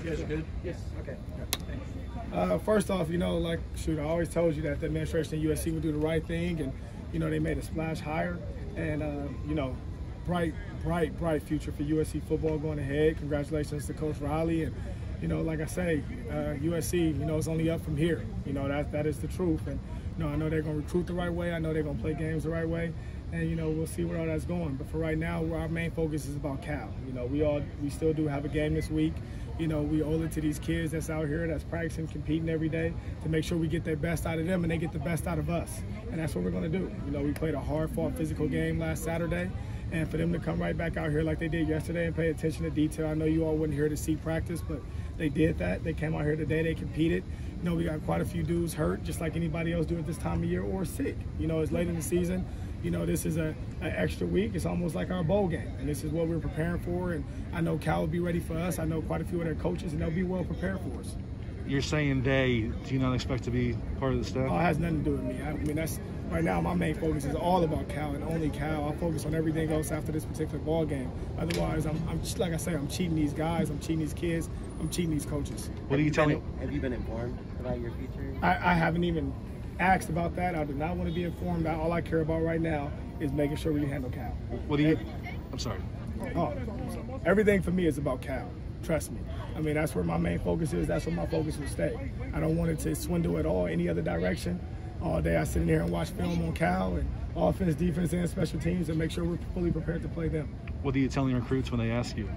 You guys are good? Yes. Okay. First off, I always told you that the administration at USC would do the right thing, and, they made a splash hire, and, bright future for USC football going ahead. Congratulations to Coach Riley, and, like I say, USC, is only up from here. That is the truth, and, I know they're going to recruit the right way. I know they're going to play games the right way, and, we'll see where all that's going. But for right now, our main focus is about Cal. We still do have a game this week. We owe it to these kids that's out here, that's practicing, competing every day, to make sure we get their best out of them and they get the best out of us. And that's what we're going to do. We played a hard-fought physical game last Saturday, and for them to come right back out here like they did yesterday and pay attention to detail. I know you all wouldn't hear to see practice, but they did that. They came out here today. They competed. We got quite a few dudes hurt, just like anybody else do at this time of year, or sick. It's late in the season. This is an extra week. It's almost like our bowl game, and this is what we're preparing for. And I know Cal will be ready for us. I know quite a few of their coaches, and they'll be well prepared for us. You're saying they. Do you not expect to be part of the staff? Oh, it has nothing to do with me. That's right now. My main focus is all about Cal and only Cal. I focus on everything else after this particular ball game. Otherwise, I'm just like I say, I'm cheating these guys. I'm cheating these kids. I'm cheating these coaches. What are you telling? Have you been informed about your future? I haven't even asked about that. I do not want to be informed. All I care about right now is making sure we handle Cal. What do you? I'm sorry. Oh, everything for me is about Cal. Trust me. That's where my main focus is. That's where my focus will stay. I don't want it to swindle at all any other direction. All day I sit in here and watch film on Cal and offense, defense, and special teams and make sure we're fully prepared to play them. What are you telling recruits when they ask you?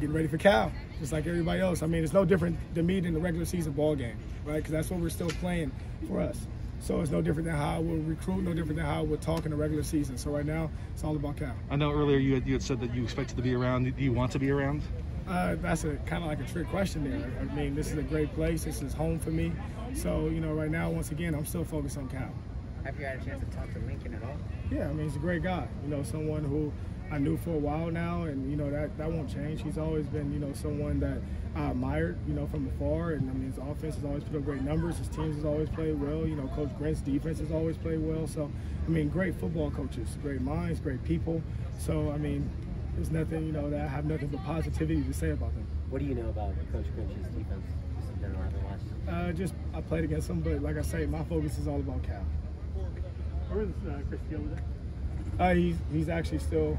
Getting ready for Cal, just like everybody else. It's no different than me than the regular season ball game, right? Because that's what we're still playing for us. So it's no different than how I would recruit, no different than how I would talk in the regular season. So right now, it's all about Cal. I know earlier you had said that you expected to be around. Do you want to be around? That's kind of like a trick question there. This is a great place. This is home for me. So, right now, once again, I'm still focused on Cal. Have you had a chance to talk to Lincoln at all? Yeah, he's a great guy. Someone who I knew for a while now, and, that won't change. He's always been, someone that I admired, from afar. And, his offense has always put up great numbers. His teams has always played well. Coach Grant's defense has always played well. So, great football coaches, great minds, great people. So, there's nothing, that I have nothing but positivity to say about them. What do you know about Coach Grant's defense? Just in general, I played against him, but like I say, my focus is all about Cal. Where is Chris Steele? He's actually still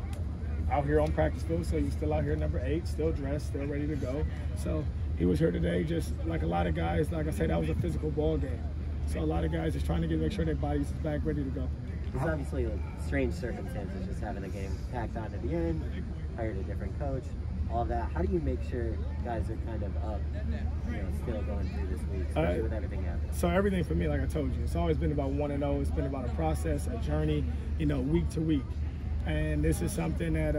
out here on practice field, so he's still out here, number 8, still dressed, still ready to go. So he was here today, just like a lot of guys. Like I said, that was a physical ball game. So a lot of guys just trying to make sure their bodies is back ready to go. It's obviously strange circumstances, just having a game packed on at the end, hired a different coach, all of that. How do you make sure guys are kind of up, still going through this week, especially with everything happening? So everything for me, like I told you, it's always been about 1-0. It's been about a process, a journey, week to week. And this is something that,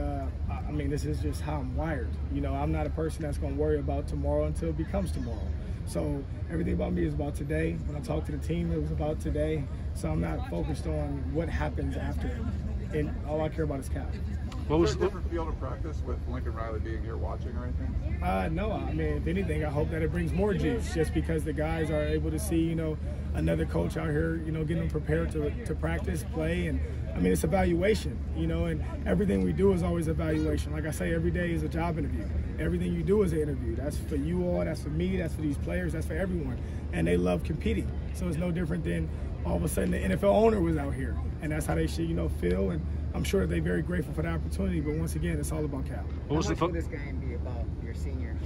this is just how I'm wired. I'm not a person that's going to worry about tomorrow until it becomes tomorrow. So everything about me is about today. When I talk to the team, it was about today. So I'm not focused on what happens after. And all I care about is Cal. What was a different field of practice with Lincoln Riley being here watching or anything? No. If anything, I hope that it brings more juice just because the guys are able to see, another coach out here, getting them prepared to practice, play. And, it's evaluation, and everything we do is always evaluation. Like I say, every day is a job interview. Everything you do is an interview. That's for you all, that's for me, that's for these players, that's for everyone. And they love competing. So it's no different than all of a sudden the NFL owner was out here. And that's how they should, feel. And I'm sure they're very grateful for the opportunity. But once again, it's all about Cal. How much will this game be about your seniors?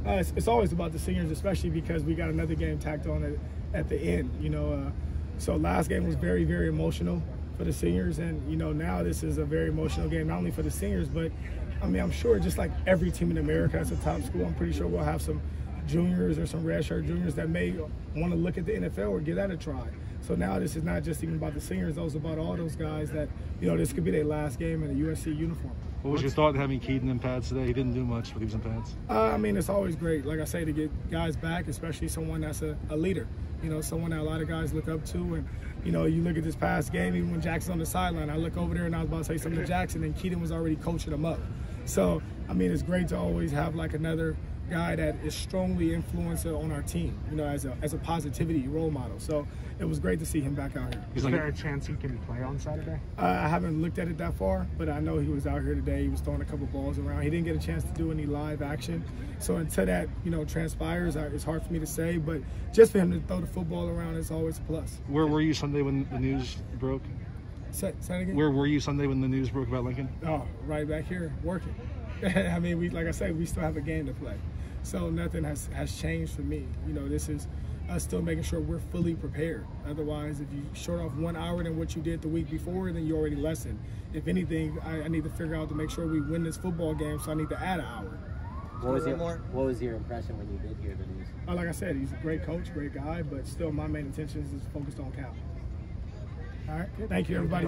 It's always about the seniors, especially because we got another game tacked on at the end. So last game was very, very emotional for the seniors. And, now this is a very emotional game, not only for the seniors, but, I'm sure just like every team in America that's a top school, I'm pretty sure we'll have some juniors or some redshirt juniors that may want to look at the NFL or give that a try. So now this is not just even about the seniors, those about all those guys that, this could be their last game in a USC uniform. What was your thought having Keaton in pads today? He didn't do much, but he was in pads. It's always great, like I say, to get guys back, especially someone that's a leader. Someone that a lot of guys look up to. And, you look at this past game, even when Jackson's on the sideline, I look over there and I was about to say something to Jackson, and Keaton was already coaching him up. So, I mean, it's great to always have like another guy that is strongly influenced on our team, you know, as a positivity role model. So it was great to see him back out here. Is there a chance he can play on Saturday? I haven't looked at it that far, but I know he was out here today. He was throwing a couple balls around. He didn't get a chance to do any live action. So until that, you know, transpires, it's hard for me to say. But just for him to throw the football around is always a plus. Where were you Sunday when the news broke? Say it again? Where were you Sunday when the news broke about Lincoln? Oh, right back here working. I mean, like I said, we still have a game to play. So nothing has changed for me. You know, this is us still making sure we're fully prepared. Otherwise, if you short off 1 hour than what you did the week before, then you already lessened. If anything, I need to figure out to make sure we win this football game, so I need to add an hour. What was your impression when you did hear the news? Like I said, he's a great coach, great guy, but still my main intention is focused on Cal. All right, thank you, everybody.